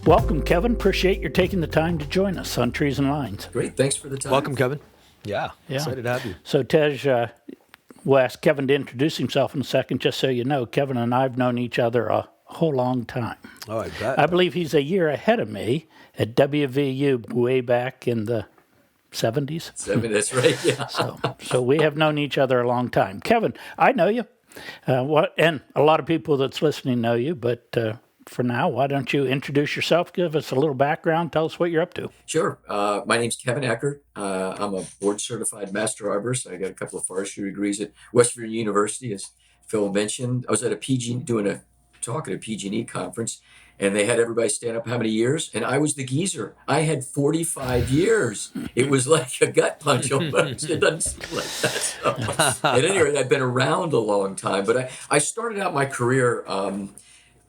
Welcome, Kevin. Appreciate your taking the time to join us on Trees and Lines. Great. Thanks for the time. Welcome, Kevin. Yeah. Excited to have you. So, Tej, we'll ask Kevin to introduce himself in a second. Just so you know, Kevin and I have known each other a whole long time. Oh, I bet. I believe he's a year ahead of me at WVU way back in the 70s. That's right, yeah. So we have known each other a long time. Kevin, I know you. And a lot of people that's listening know you, but for now, why don't you introduce yourself, give us a little background, tell us what you're up to. Sure. My name's Kevin Eckert. I'm a board-certified master arborist. I got a couple of forestry degrees at West Virginia University, as Phil mentioned. I was at a doing a talk at a PG&E conference, and they had everybody stand up how many years, and I was the geezer. I had 45 years. It was like a gut punch almost. It doesn't seem like that. So, at any rate, I've been around a long time, but I started out my career.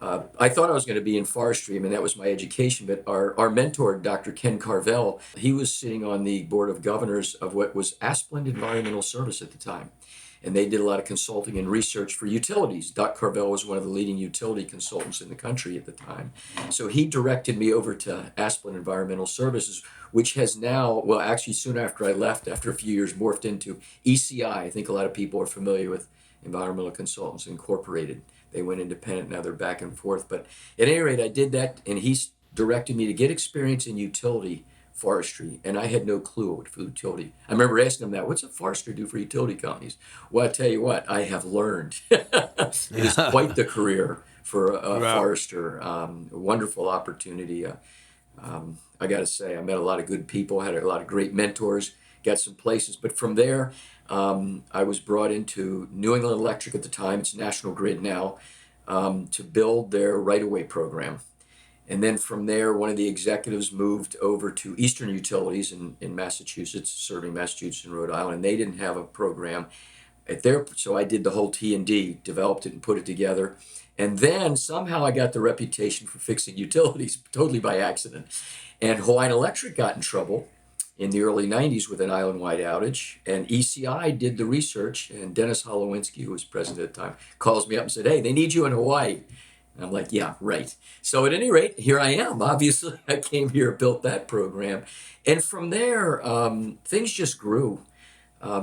I thought I was going to be in forestry. I mean, that was my education. But our mentor, Dr. Ken Carvel, he was sitting on the board of governors of what was Asplund Environmental Service at the time. And they did a lot of consulting and research for utilities. Doc Carvel was one of the leading utility consultants in the country at the time. So he directed me over to Asplund Environmental Services, which has now, well, actually soon after I left, after a few years, morphed into ECI. I think a lot of people are familiar with Environmental Consultants Incorporated. They went independent, now they're back and forth. But at any rate, I did that, and he directed me to get experience in utility forestry, and I had no clue what utility. I remember asking him that, what's a forester do for utility companies? Well, I tell you what, I have learned. It is quite the career for a forester. A wonderful opportunity. I got to say, I met a lot of good people, had a lot of great mentors, got some places. But from there, I was brought into New England Electric at the time, it's National Grid now, to build their right-of-way program. And then from there, one of the executives moved over to Eastern Utilities in Massachusetts, serving Massachusetts and Rhode Island, and they didn't have a program at their, so I did the whole T&D, developed it and put it together. And then somehow I got the reputation for fixing utilities, totally by accident. And Hawaiian Electric got in trouble in the early 90s with an island-wide outage, and ECI did the research, and Dennis Holowinski, who was president at the time, calls me up and said, hey, they need you in Hawaii. And I'm like, yeah, right. So at any rate, here I am. Obviously, I came here, built that program. And from there, things just grew.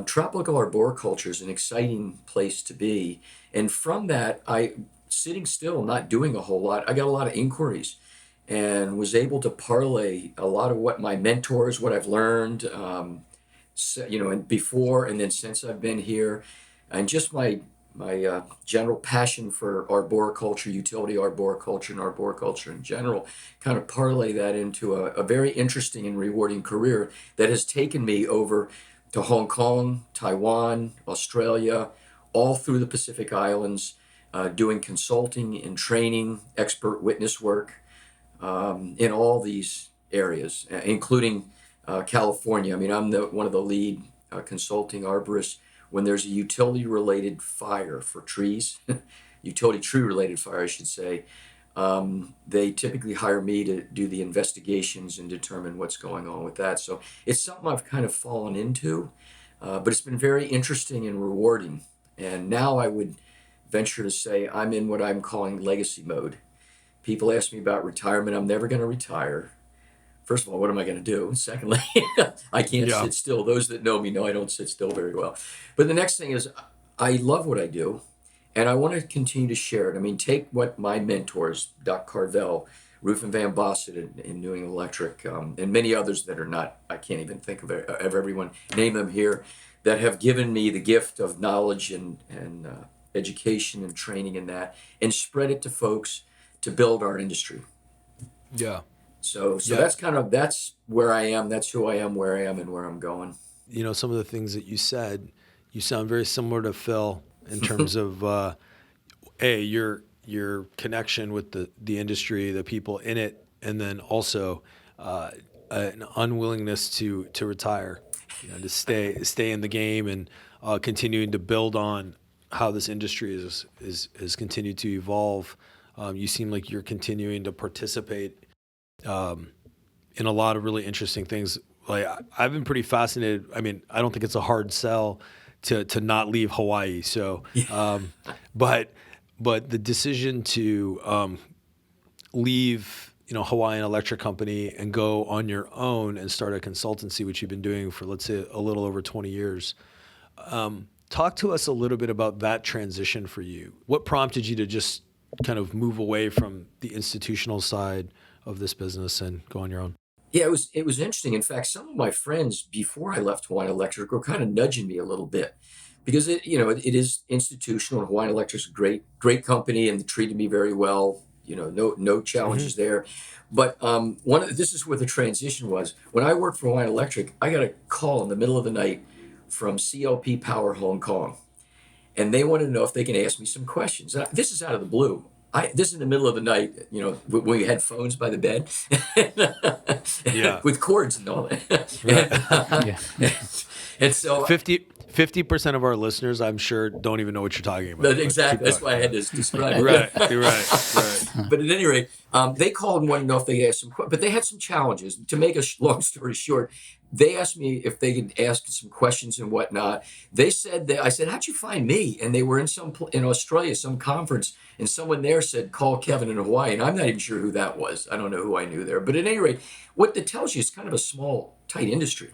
Tropical arboriculture is an exciting place to be. And from that, sitting still, not doing a whole lot, I got a lot of inquiries and was able to parlay a lot of what my mentors, what I've learned, and before and then since I've been here, and just my general passion for arboriculture, utility arboriculture, and arboriculture in general, kind of parlay that into a very interesting and rewarding career that has taken me over to Hong Kong, Taiwan, Australia, all through the Pacific Islands, doing consulting and training, expert witness work in all these areas, including California. I mean, I'm one of the lead consulting arborists. When there's a utility-related fire for trees, utility tree-related fire, I should say, they typically hire me to do the investigations and determine what's going on with that. So it's something I've kind of fallen into, but it's been very interesting and rewarding. And now I would venture to say I'm in what I'm calling legacy mode. People ask me about retirement. I'm never going to retire. First of all, what am I going to do? Secondly, I can't sit still. Those that know me know I don't sit still very well. But the next thing is I love what I do, and I want to continue to share it. I mean, take what my mentors, Doc Carvel, Rufin Van Bossett in New England Electric, and many others that are not, I can't even think of everyone, name them here, that have given me the gift of knowledge and education and training in that, and spread it to folks to build our industry. Yeah. So that's where I am. That's who I am, where I am, and where I'm going. You know, some of the things that you said, you sound very similar to Phil in terms of, your connection with the industry, the people in it, and then also an unwillingness to retire, to stay in the game and continuing to build on how this industry is continued to evolve. You seem like you're continuing to participate in a lot of really interesting things. Like I've been pretty fascinated. I mean, I don't think it's a hard sell to not leave Hawaii. So, but the decision to leave Hawaiian Electric Company and go on your own and start a consultancy, which you've been doing for, let's say, a little over 20 years. Talk to us a little bit about that transition for you. What prompted you to just kind of move away from the institutional side of this business and go on your own? Yeah, it was interesting. In fact, some of my friends before I left Hawaiian Electric were kind of nudging me a little bit because it is institutional, and Hawaiian Electric's a great company and treated me very well. No challenges there. But this is where the transition was. When I worked for Hawaiian Electric, I got a call in the middle of the night from CLP Power Hong Kong, and they wanted to know if they can ask me some questions. This is out of the blue. This is in the middle of the night, when we had phones by the bed, Yeah. with cords and all that. Right. And so 50% of our listeners, I'm sure, don't even know what you're talking about. exactly. That's why I had to describe it. Right. You're right. But at any rate, they called and wanted to know if they could ask some questions. But they had some challenges. To make a long story short, they asked me if they could ask some questions and whatnot. I said, how'd you find me? And they were in Australia, some conference, and someone there said, call Kevin in Hawaii. And I'm not even sure who that was. I don't know who I knew there. But at any rate, what that tells you is kind of a small, tight industry.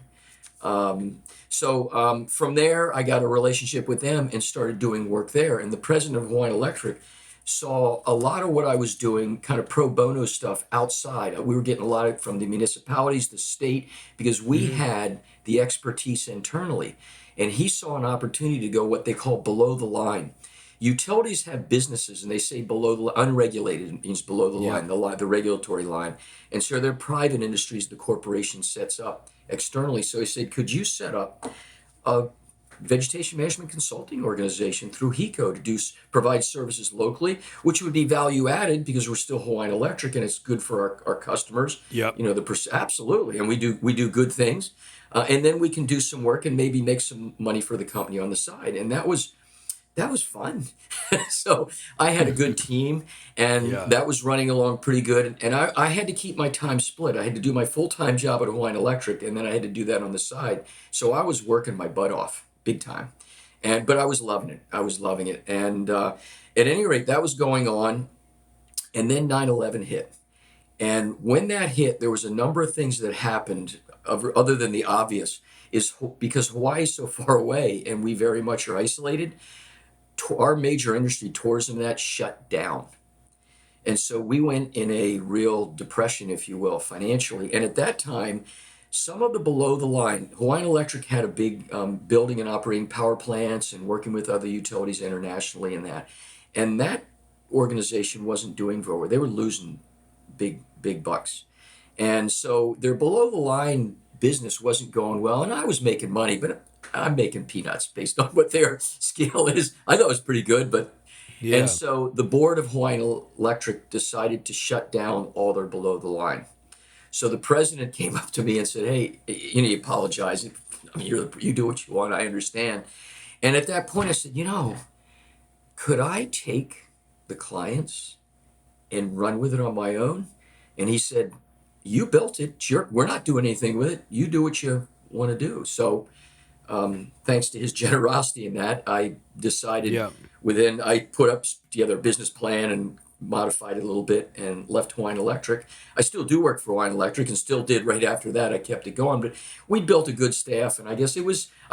So from there, I got a relationship with them and started doing work there. And the president of Hawaiian Electric saw a lot of what I was doing, kind of pro bono stuff outside. We were getting a lot of from the municipalities, the state, because we had the expertise internally. And he saw an opportunity to go what they call below the line. Utilities have businesses, and they say below the unregulated means below the line, the regulatory line. And so they're private industries the corporation sets up externally. So he said, could you set up a vegetation management consulting organization through HECO to provide services locally, which would be value added because we're still Hawaiian Electric and it's good for our customers. Yep. Absolutely, and we do good things, and then we can do some work and maybe make some money for the company on the side, and that was fun. So I had a good team, and that was running along pretty good. And I had to keep my time split. I had to do my full-time job at Hawaiian Electric, and then I had to do that on the side. So I was working my butt off, big time. But I was loving it. And at any rate, that was going on. And then 9/11 hit. And when that hit, there was a number of things that happened other than the obvious, is because Hawaii is so far away and we very much are isolated. Our major industry, tourism, that shut down. And so we went in a real depression, if you will, financially. And at that time, some of the below the line, Hawaiian Electric had a big building and operating power plants and working with other utilities internationally in that. And that organization wasn't doing very well. They were losing big bucks. And so their below the line business wasn't going well. And I was making money, but I'm making peanuts based on what their scale is. I thought it was pretty good, but and so the board of Hawaiian Electric decided to shut down all their below the line. So the president came up to me and said, "Hey, he apologized. I mean, you do what you want. I understand." And at that point, I said, could I take the clients and run with it on my own? And he said, "You built it. We're not doing anything with it. You do what you want to do." So thanks to his generosity in that, I decided I put up together a business plan and modified it a little bit and left Hawaiian Electric. I still do work for Hawaiian Electric and still did right after that. I kept it going, but we built a good staff, and I guess I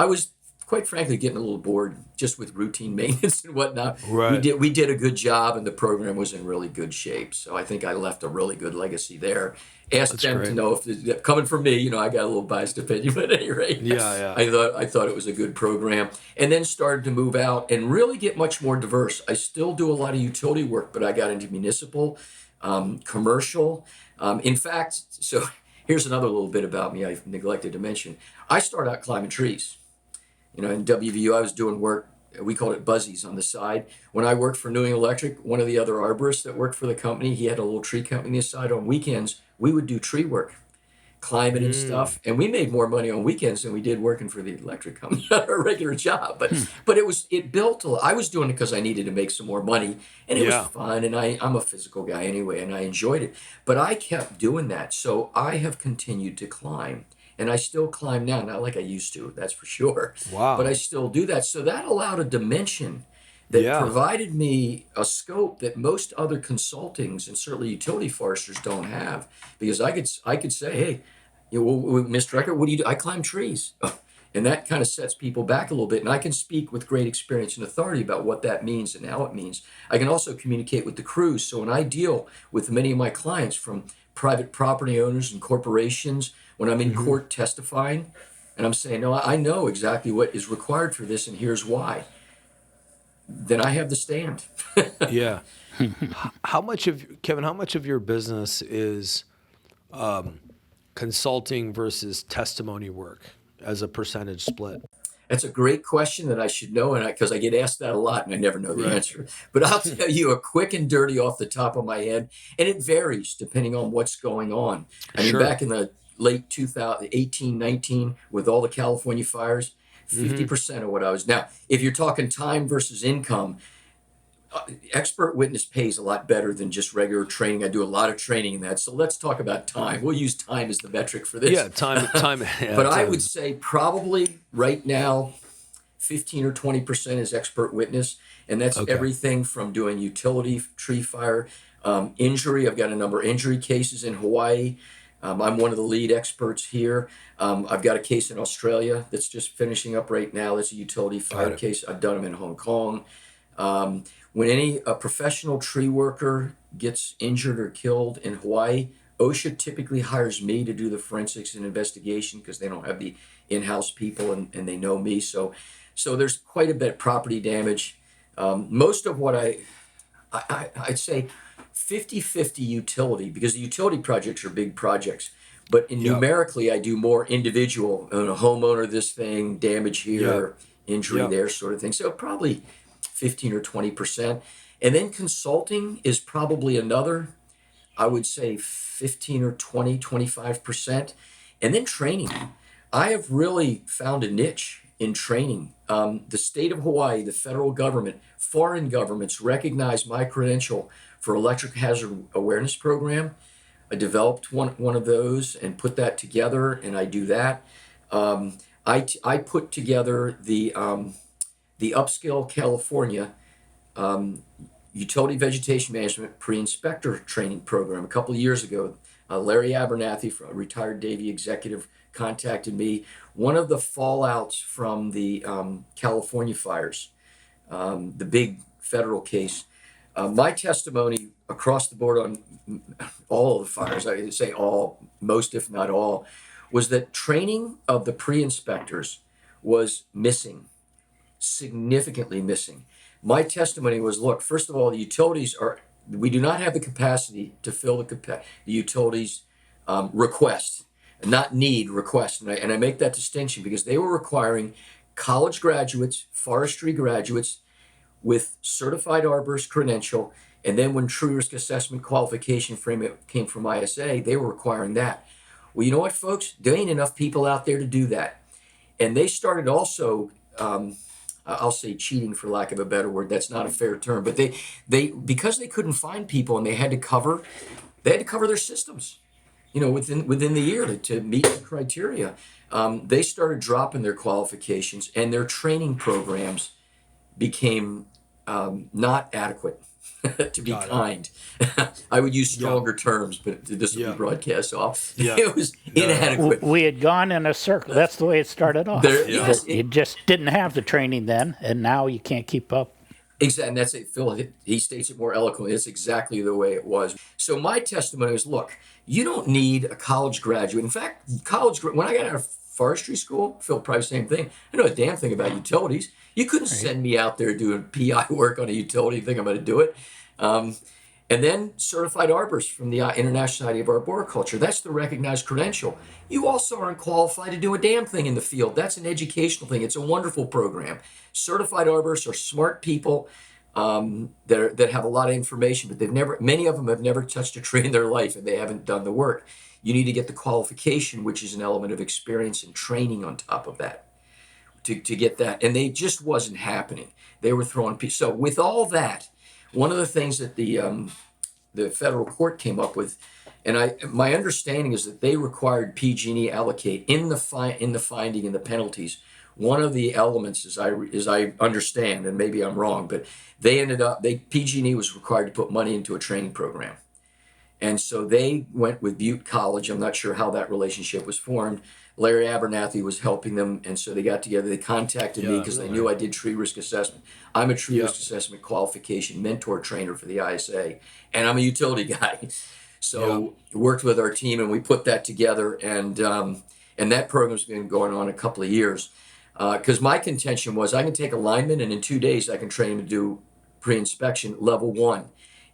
was quite frankly getting a little bored just with routine maintenance and whatnot. Right. We did a good job, and the program was in really good shape. So I think I left a really good legacy there. Asked them to know if coming from me, I got a little biased opinion, but at any rate, I thought it was a good program, and then started to move out and really get much more diverse. I still do a lot of utility work, but I got into municipal, commercial. In fact, so here's another little bit about me I neglected to mention. I started out climbing trees. In WVU, I was doing work, we called it buzzies on the side. When I worked for New England Electric, one of the other arborists that worked for the company, he had a little tree company on the side. On weekends, we would do tree work, climbing and stuff. And we made more money on weekends than we did working for the electric company on our regular job. But it built I was doing it because I needed to make some more money. And it was fun. And I'm a physical guy anyway, and I enjoyed it. But I kept doing that. So I have continued to climb. And I still climb now, not like I used to, that's for sure. Wow. But I still do that. So that allowed a dimension that Yeah. provided me a scope that most other consultings and certainly utility foresters don't have. Because I could say, hey, well, Mr. Eckert, what do you do? I climb trees. And that kind of sets people back a little bit. And I can speak with great experience and authority about what that means and how it means. I can also communicate with the crews. So when I deal with many of my clients, from private property owners and corporations, when I'm in Hmm. court testifying, and I'm saying, no, I know exactly what is required for this, and here's why, then I have the stand. Yeah. How much of Kevin? How much of your business is consulting versus testimony work as a percentage split? That's a great question that I should know, and because I get asked that a lot, and I never know the Right. answer. But I'll tell you a quick and dirty off the top of my head, and it varies depending on what's going on. I mean, Sure. back in the late 2018, 19, with all the California fires, Hmm. 50% of what I was. Now, if you're talking time versus income, expert witness pays a lot better than just regular training. I do a lot of training in that. So let's talk about time. We'll use time as the metric for this. Yeah. Time. Yeah. But I would Time. say probably right now, 15 or 20% is expert witness. And that's Okay. everything from doing utility, tree fire, injury. I've got a number of injury cases in Hawaii. I'm one of the lead experts here. I've got a case in Australia that's just finishing up right now. That's a utility fire Got it. case. I've done them in Hong Kong. Um, when a professional tree worker gets injured or killed in Hawaii, OSHA typically hires me to do the forensics and investigation because they don't have the in-house people, and they know me. So there's quite a bit of property damage. Most of what I'd say 50-50 utility, because the utility projects are big projects. But Yep. numerically, I do more individual, a homeowner, this thing, damage Yep. here, injury Yep. there, sort of thing. So probably 15 or 20%. And then consulting is probably another, I would say 15 or 20, 25%. And then training. I have really found a niche in training. The state of Hawaii, the federal government, foreign governments recognize my credential for electric hazard awareness program. I developed one of those and put that together, and I do that. I put together the Upscale California um, Utility Vegetation Management Pre-Inspector Training Program a couple of years ago. Larry Abernathy, a retired Davy executive, contacted me. One of the fallouts from the California fires, the big federal case, my testimony across the board on all of the fires, I would say all, most if not all, was that training of the pre-inspectors was missing, significantly missing. My testimony was, look, first of all, the utilities we do not have the capacity to fill the utilities request, not need, request. And I make that distinction because they were requiring college graduates, forestry graduates with certified arborist credential. And then when true risk assessment qualification came from ISA, they were requiring that. Well, you know what, folks? There ain't enough people out there to do that. And they started also, I'll say cheating for lack of a better word. That's not a fair term, but they because they couldn't find people and they had to cover their systems, within the year to meet the criteria. They started dropping their qualifications, and their training programs became not adequate. To be Got it. kind, I would use Yeah. stronger terms, but this will Yeah. be broadcast off. Yeah. It was No. inadequate. We had gone in a circle. That's the way it started off. There, Yeah. yes, You just didn't have the training then, and now you can't keep up. exactly, and that's it. Phil, he states it more eloquently. It's exactly the way it was. So my testimony is: look, you don't need a college graduate. In fact, when I got out of forestry school, Phil, probably the same thing. I know a damn thing about utilities. You couldn't send me out there doing PI work on a utility and think I'm going to do it. Um, and then certified arborist from the International Society of Arboriculture. That's the recognized credential. You also aren't qualified to do a damn thing in the field. That's an educational thing. It's a wonderful program. Certified arborists are smart people that have a lot of information, but many of them have never touched a tree in their life, and they haven't done the work. You need to get the qualification, which is an element of experience and training on top of that to get that. And they just wasn't happening. They were throwing people. So with all that, one of the things that the federal court came up with, and my understanding is that they required PG&E allocate in the finding and the penalties one of the elements, as I understand, and maybe I'm wrong, but PG&E was required to put money into a training program. And so they went with Butte College. I'm not sure how that relationship was formed. Larry Abernathy was helping them, and so they got together. They contacted me because they knew I did tree risk assessment. I'm a tree risk assessment qualification mentor trainer for the ISA, and I'm a utility guy. So worked with our team, and we put that together, and that program's been going on a couple of years. Because my contention was I can take a lineman, and in 2 days I can train him to do pre-inspection level 1.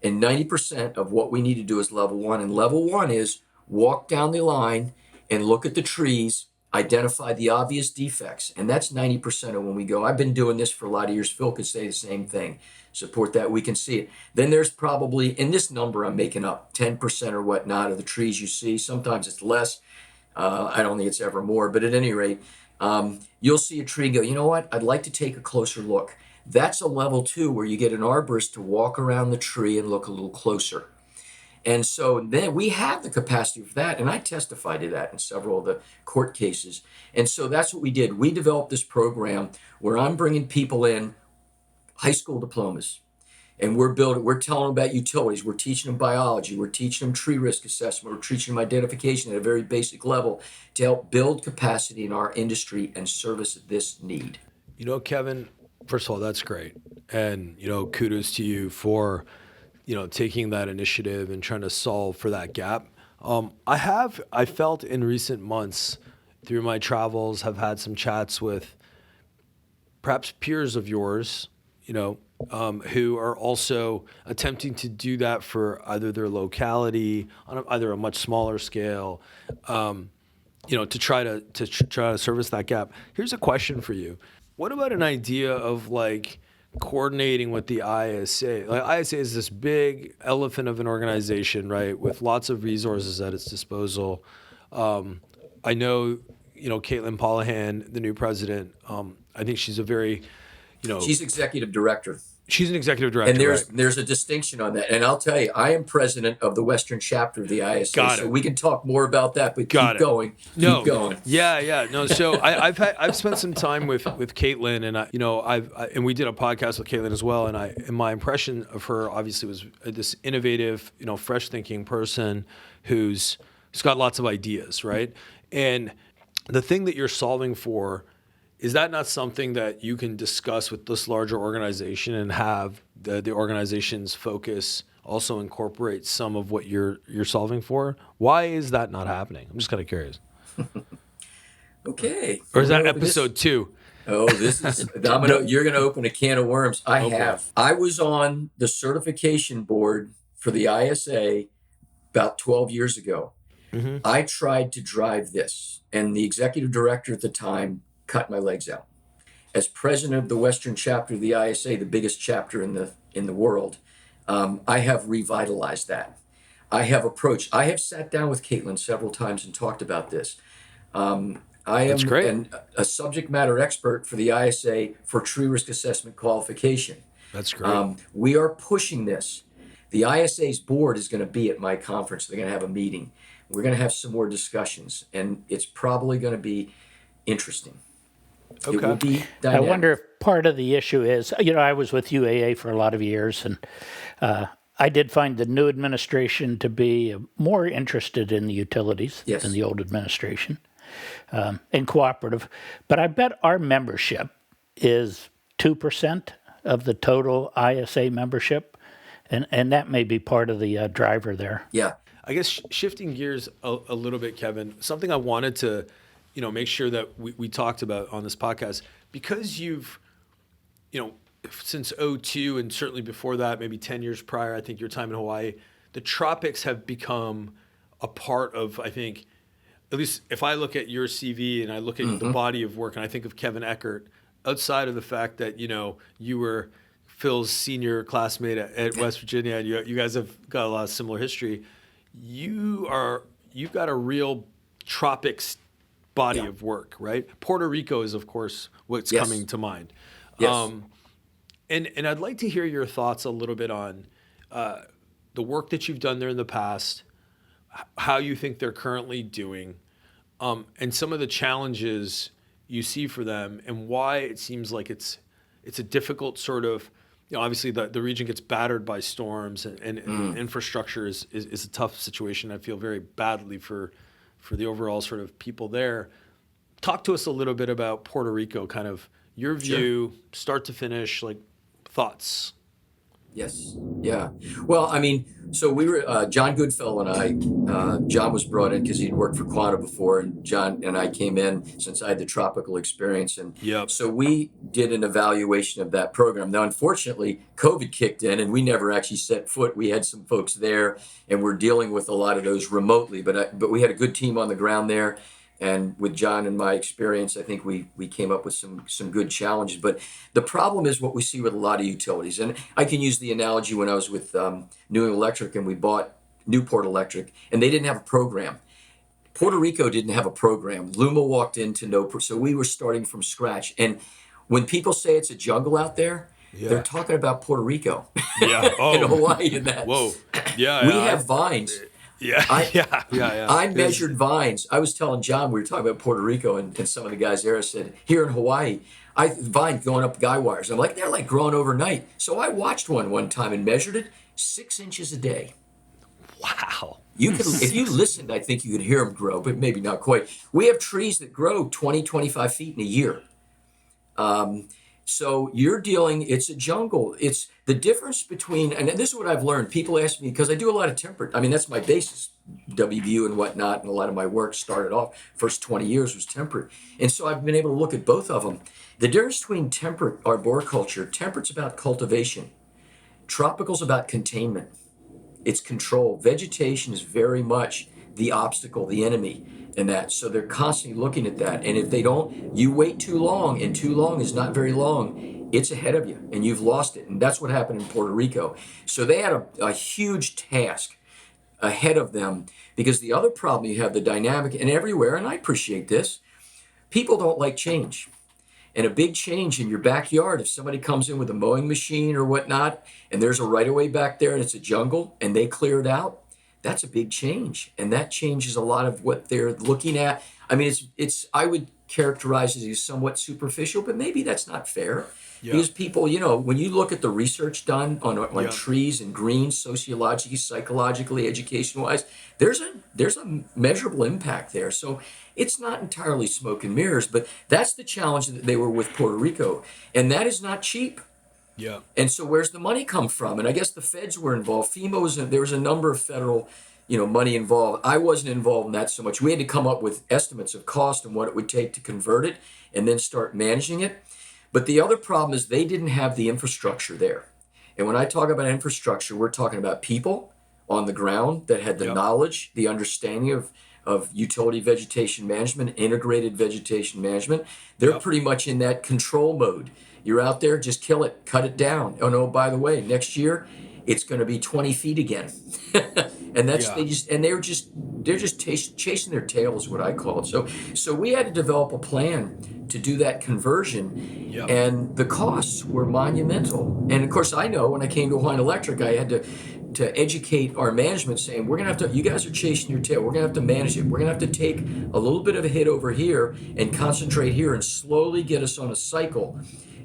And 90% of what we need to do is level 1. And level 1 is walk down the line and look at the trees, identify the obvious defects. And that's 90% of when we go. I've been doing this for a lot of years. Phil could say the same thing. Support that. We can see it. Then there's probably, in this number I'm making up, 10% or whatnot of the trees you see. Sometimes it's less. I don't think it's ever more. But at any rate, you'll see a tree and go, you know what? I'd like to take a closer look. That's a level 2 where you get an arborist to walk around the tree and look a little closer. And so then we have the capacity for that. And I testified to that in several of the court cases. And so that's what we did. We developed this program where I'm bringing people in, high school diplomas, and we're telling them about utilities. We're teaching them biology. We're teaching them tree risk assessment. We're teaching them identification at a very basic level to help build capacity in our industry and service this need. You know, Kevin, first of all, that's great. And, kudos to you for, taking that initiative and trying to solve for that gap. I felt in recent months through my travels, have had some chats with perhaps peers of yours, who are also attempting to do that for either their locality on either a much smaller scale, to try to service that gap. Here's a question for you. What about an idea of coordinating with the ISA? ISA is this big elephant of an organization, right, with lots of resources at its disposal. I know, Caitlin Pollahan, the new president. I think she's a very, she's executive director. She's an executive director, and there's a distinction on that. And I'll tell you, I am president of the Western chapter of the ISA, so we can talk more about that. But keep going. Yeah. No, so I've spent some time with Caitlin, and and we did a podcast with Caitlin as well. And my impression of her obviously was this innovative, fresh thinking person who's got lots of ideas, right? And the thing that you're solving for, is that not something that you can discuss with this larger organization and have the organization's focus also incorporate some of what you're solving for? Why is that not happening? I'm just kind of curious. Okay. Or is that episode 2? Oh, this is you're gonna open a can of worms. I was on the certification board for the ISA about 12 years ago. Mm-hmm. I tried to drive this, and the executive director at the time cut my legs out. As president of the Western chapter of the ISA, the biggest chapter in the world, I have revitalized that. I have sat down with Caitlin several times and talked about this. I am a subject matter expert for the ISA for tree risk assessment qualification. That's great. We are pushing this. The ISA's board is going to be at my conference. They're going to have a meeting. We're going to have some more discussions, and it's probably going to be interesting. Okay. It will be dynamic. I wonder if part of the issue is, I was with UAA for a lot of years, and I did find the new administration to be more interested in the utilities than the old administration, and cooperative. But I bet our membership is 2% of the total ISA membership, and that may be part of the driver there. Yeah. I guess shifting gears a little bit, Kevin, something I wanted to make sure that we talked about on this podcast, because you've, since 2002 and certainly before that, maybe 10 years prior, I think your time in Hawaii, the tropics have become a part of, I think, at least if I look at your CV and I look at the body of work and I think of Kevin Eckert, outside of the fact that, you were Phil's senior classmate at West Virginia and you guys have got a lot of similar history, you've got a real tropics body of work, right? Puerto Rico is, of course, what's coming to mind. Yes. And I'd like to hear your thoughts a little bit on the work that you've done there in the past, how you think they're currently doing, and some of the challenges you see for them, and why it seems like it's a difficult sort of, obviously the region gets battered by storms, and infrastructure is a tough situation. I feel very badly for the overall sort of people there. Talk to us a little bit about Puerto Rico, kind of your view, start to finish, like thoughts. Yes. Yeah. Well, I mean, so we were, John Goodfellow and I, John was brought in because he'd worked for Quanta before, and John and I came in since I had the tropical experience. And Yep. so we did an evaluation of that program. Now, unfortunately, COVID kicked in and we never actually set foot. We had some folks there and we're dealing with a lot of those remotely, but we had a good team on the ground there. And with John and my experience, I think we came up with some good challenges. But the problem is what we see with a lot of utilities. And I can use the analogy when I was with New England Electric and we bought Newport Electric, and they didn't have a program. Puerto Rico didn't have a program. Luma walked into so we were starting from scratch. And when people say it's a jungle out there, they're talking about Puerto Rico and Hawaii and that. Whoa. Yeah. We have vines. I measured vines. I was telling John, we were talking about Puerto Rico, and some of the guys there said, here in Hawaii, vine going up guy wires. I'm like, they're like growing overnight. So I watched one time and measured it 6 inches a day. Wow. You could, if you listened, I think you could hear them grow, but maybe not quite. We have trees that grow 20, 25 feet in a year. So it's a jungle. It's the difference between, and this is what I've learned. People ask me, because I do a lot of temperate, that's my basis, WVU and whatnot, and a lot of my work started off, first 20 years was temperate. And so I've been able to look at both of them. The difference between temperate arboriculture, temperate's about cultivation. Tropical's about containment. It's control. Vegetation is very much the obstacle, the enemy in that. So they're constantly looking at that. And if they don't, you wait too long, and too long is not very long, it's ahead of you and you've lost it. And that's what happened in Puerto Rico. So they had a huge task ahead of them, because the other problem you have, the dynamic, and everywhere, and I appreciate this, people don't like change. And a big change in your backyard, if somebody comes in with a mowing machine or whatnot, and there's a right of way back there and it's a jungle and they clear it out, that's a big change. And that changes a lot of what they're looking at. It's I would characterize it as somewhat superficial, but maybe that's not fair. Yeah. Because people, when you look at the research done on trees and greens, sociologically, psychologically, education-wise, there's a measurable impact there. So it's not entirely smoke and mirrors, but that's the challenge that they were with Puerto Rico. And that is not cheap. Yeah. And so where's the money come from? And I guess the feds were involved. FEMA there was a number of federal, money involved. I wasn't involved in that so much. We had to come up with estimates of cost and what it would take to convert it and then start managing it. But the other problem is they didn't have the infrastructure there. And when I talk about infrastructure, we're talking about people on the ground that had the knowledge, the understanding of utility vegetation management, integrated vegetation management. They're pretty much in that control mode. You're out there, just kill it, cut it down. Oh no, by the way, next year it's going to be 20 feet again. And they're just chasing their tail is what I call it. So we had to develop a plan to do that conversion, and the costs were monumental. And of course, I know when I came to Hawaiian Electric, I had to educate our management, saying, we're going to have to, you guys are chasing your tail. We're going to have to manage it. We're going to have to take a little bit of a hit over here and concentrate here and slowly get us on a cycle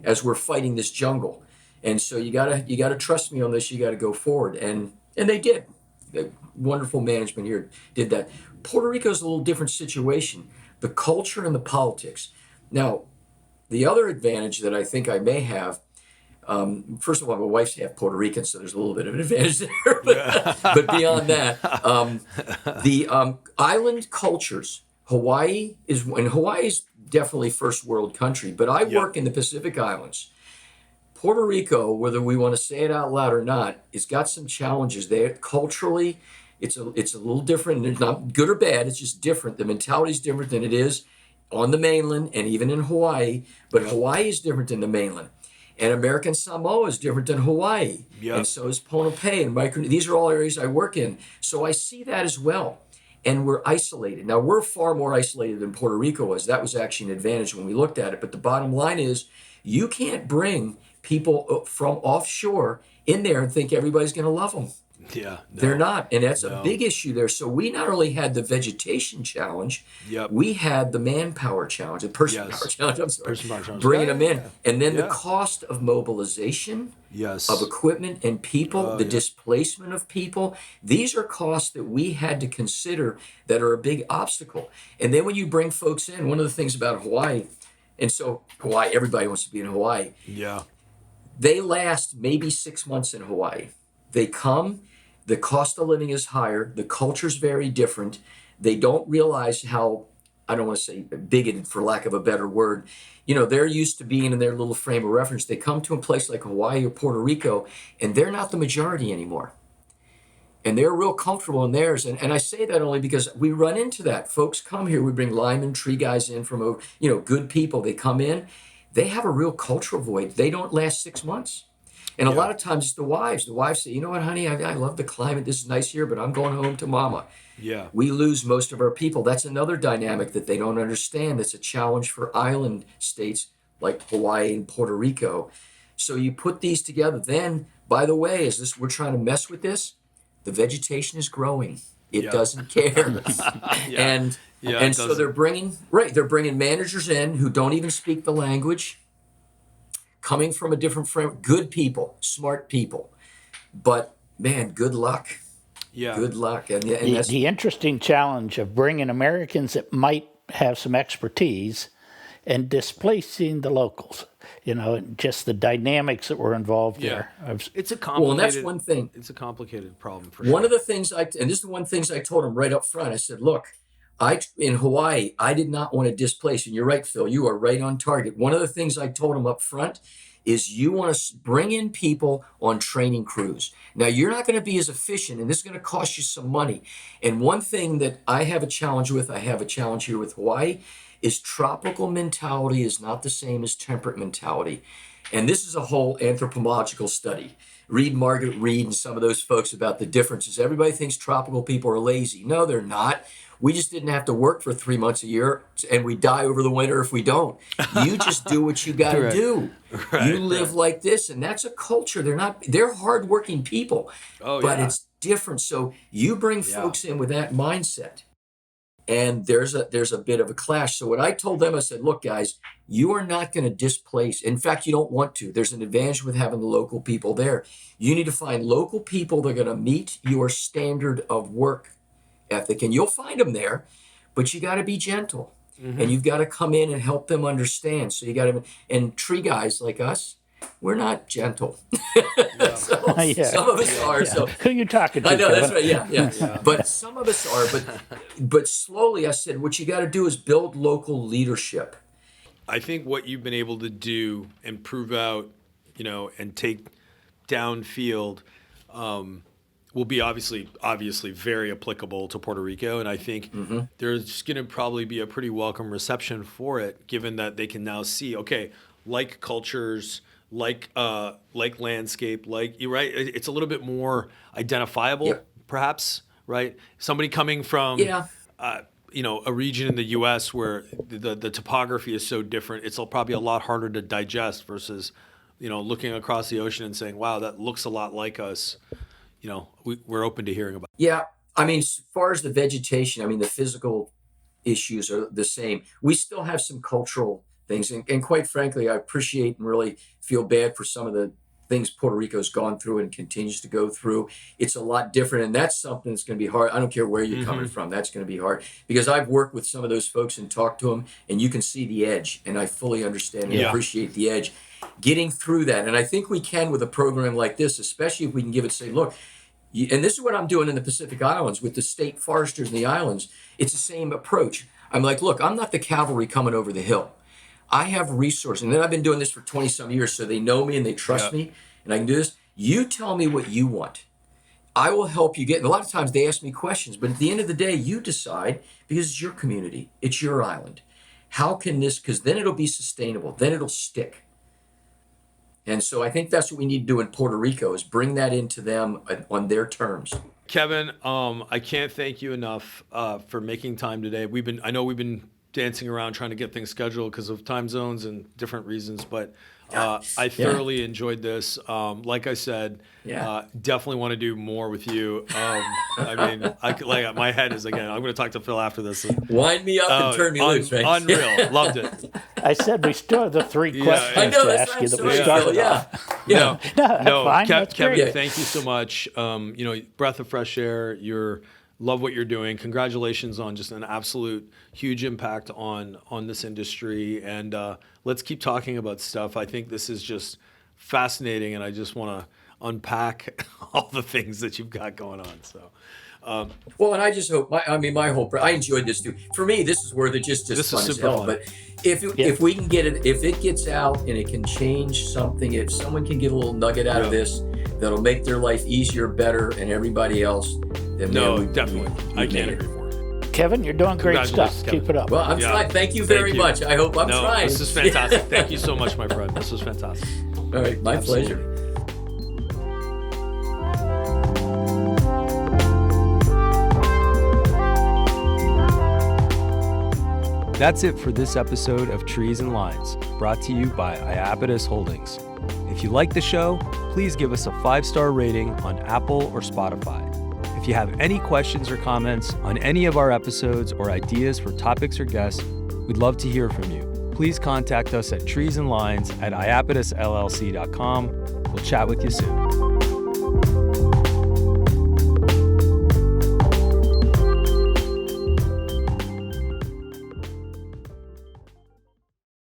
as we're fighting this jungle. And so you gotta trust me on this. You got to go forward. And they did. The wonderful management here did that. Puerto Rico is a little different situation. The culture and the politics. Now, the other advantage that I think I may have, first of all, my wife's half Puerto Rican, so there's a little bit of an advantage there. But beyond that, the island cultures, Hawaii is definitely first world country, but I work in the Pacific Islands. Puerto Rico, whether we want to say it out loud or not, it's got some challenges there. Culturally, it's a little different. It's not good or bad. It's just different. The mentality is different than it is on the mainland and even in Hawaii. But Hawaii is different than the mainland. And American Samoa is different than Hawaii. Yep. And so is Pohnpei and Micronesia. These are all areas I work in. So I see that as well. And we're isolated. Now, we're far more isolated than Puerto Rico was. That was actually an advantage when we looked at it. But the bottom line is, you can't bring people from offshore in there and think everybody's going to love them. Yeah, They're no, not. And that's a no. big issue there. So we not only had the vegetation challenge, Yep. we had the manpower challenge, the person power Yes. challenge, I'm sorry, Person power challenge. bringing Yeah, them yeah, in. yeah. And then the Yeah. cost of mobilization, of Yes. equipment and people, Oh, the yeah. displacement of people. These are costs that we had to consider that are a big obstacle. And then when you bring folks in, one of the things about Hawaii, and so Hawaii, everybody wants to be in Hawaii. Yeah. They last maybe 6 months in Hawaii. They come, the cost of living is higher, the culture's very different. They don't realize how, I don't want to say bigoted for lack of a better word. They're used to being in their little frame of reference. They come to a place like Hawaii or Puerto Rico, and they're not the majority anymore. And they're real comfortable in theirs. And I say that only because we run into that. Folks come here, we bring linemen, tree guys in from, good people. They come in, they have a real cultural void. They don't last 6 months. And a Yeah. lot of times it's the wives. The wives say, you know what, honey, I love the climate. This is nice here, but I'm going home to mama. Yeah. We lose most of our people. That's another dynamic that they don't understand. That's a challenge for island states like Hawaii and Puerto Rico. So you put these together. Then, by the way, we're trying to mess with this, the vegetation is growing. It Yeah. doesn't care. Yeah. And Yeah, and it so doesn't. they're bringing managers in who don't even speak the language, coming from a different frame, good people, smart people. But man, good luck. Yeah. Good luck. And The, that's the interesting challenge of bringing Americans that might have some expertise and displacing the locals, and just the dynamics that were involved Yeah. there. It's a well, and that's complicated. one thing. It's a complicated problem for One sure. of the things and this is one of the things I told him right up front. I said, look, in Hawaii, I did not want to displace, and you're right, Phil, you are right on target. One of the things I told him up front is you want to bring in people on training crews. Now, you're not going to be as efficient, and this is going to cost you some money. And one thing that I have a challenge with, I have a challenge here with Hawaii, is tropical mentality is not the same as temperate mentality. And this is a whole anthropological study. Read Margaret Reed and some of those folks about the differences. Everybody thinks tropical people are lazy. No, they're not. We just didn't have to work for 3 months a year, and we die over the winter if we don't. You just do what you got to Right. do. Right, You live like this, and that's a culture. They're hardworking people, Oh, but yeah. it's different. So you bring Yeah. folks in with that mindset, and there's a bit of a clash. So what I told them, I said, look, guys, you are not going to displace. In fact, you don't want to. There's an advantage with having the local people there. You need to find local people that are going to meet your standard of work ethic, and you'll find them there, but you got to be gentle, and you've got to come in and help them understand. So you got to, and tree guys like us, we're not gentle. So Yeah. some of us are. So Who you talking to, I know Kevin? that's right. Yeah. But some of us are. But slowly, I said, what you got to do is build local leadership. I think what you've been able to do and prove out, and take downfield, will be obviously very applicable to Puerto Rico. And I think there's going to probably be a pretty welcome reception for it, given that they can now see, okay, like cultures, like landscape, right? It's a little bit more identifiable, Yep. perhaps, right? Somebody coming from, Yeah. a region in the U.S. where the topography is so different, it's probably a lot harder to digest versus, looking across the ocean and saying, wow, that looks a lot like us. We're open to hearing about it. Yeah. I mean, as far as the vegetation, I mean, the physical issues are the same. We still have some cultural things. And quite frankly, I appreciate and really feel bad for some of the things Puerto Rico's gone through and continues to go through. It's a lot different. And that's something that's going to be hard. I don't care where you're coming from. That's going to be hard because I've worked with some of those folks and talked to them, and you can see the edge. And I fully understand and appreciate the edge. Getting through that. And I think we can with a program like this, especially if we can give it, say, look, and this is what I'm doing in the Pacific Islands with the state foresters in the islands. It's the same approach. I'm like, look, I'm not the cavalry coming over the hill. I have resources. And then I've been doing this for 20 some years, so they know me and they trust me, and I can do this. You tell me what you want. I will help you get. And a lot of times they ask me questions, but at the end of the day, you decide because it's your community, it's your island. How can this, because then it'll be sustainable, then it'll stick. And so I think that's what we need to do in Puerto Rico is bring that into them on their terms. Kevin, I can't thank you enough for making time today. I know we've been dancing around trying to get things scheduled because of time zones and different reasons, but I thoroughly enjoyed this. Like I said, definitely want to do more with you. I mean, my head is again. I'm going to talk to Phil after this. Wind me up and turn me loose, right? Unreal. Loved it. I said we still have the three questions I know, to that's ask right, you that so we yeah. started Yeah. off. No, fine. That's Kevin, great. thank you so much. Breath of fresh air. Love what you're doing. Congratulations on just an absolute huge impact on this industry. And let's keep talking about stuff. I think this is just fascinating, and I just want to unpack all the things that you've got going on. So. Well, and I just hope. I enjoyed this too. For me, this is where this is fun as super hell. fun. But if we can get it, if it gets out and it can change something, if someone can get a little nugget out of this, that'll make their life easier, better, and everybody else. Then Definitely. I can't agree more. Kevin, you're doing great stuff. Kevin. Keep it up. Well, I'm trying. Thank you very much. I hope I'm trying. This is fantastic. Thank you so much, my friend. This was fantastic. All right, my pleasure. That's it for this episode of Trees and Lines, brought to you by Iapetus Holdings. If you like the show, please give us a 5-star rating on Apple or Spotify. If you have any questions or comments on any of our episodes or ideas for topics or guests, we'd love to hear from you. Please contact us at treesandlines@iapetusllc.com. We'll chat with you soon.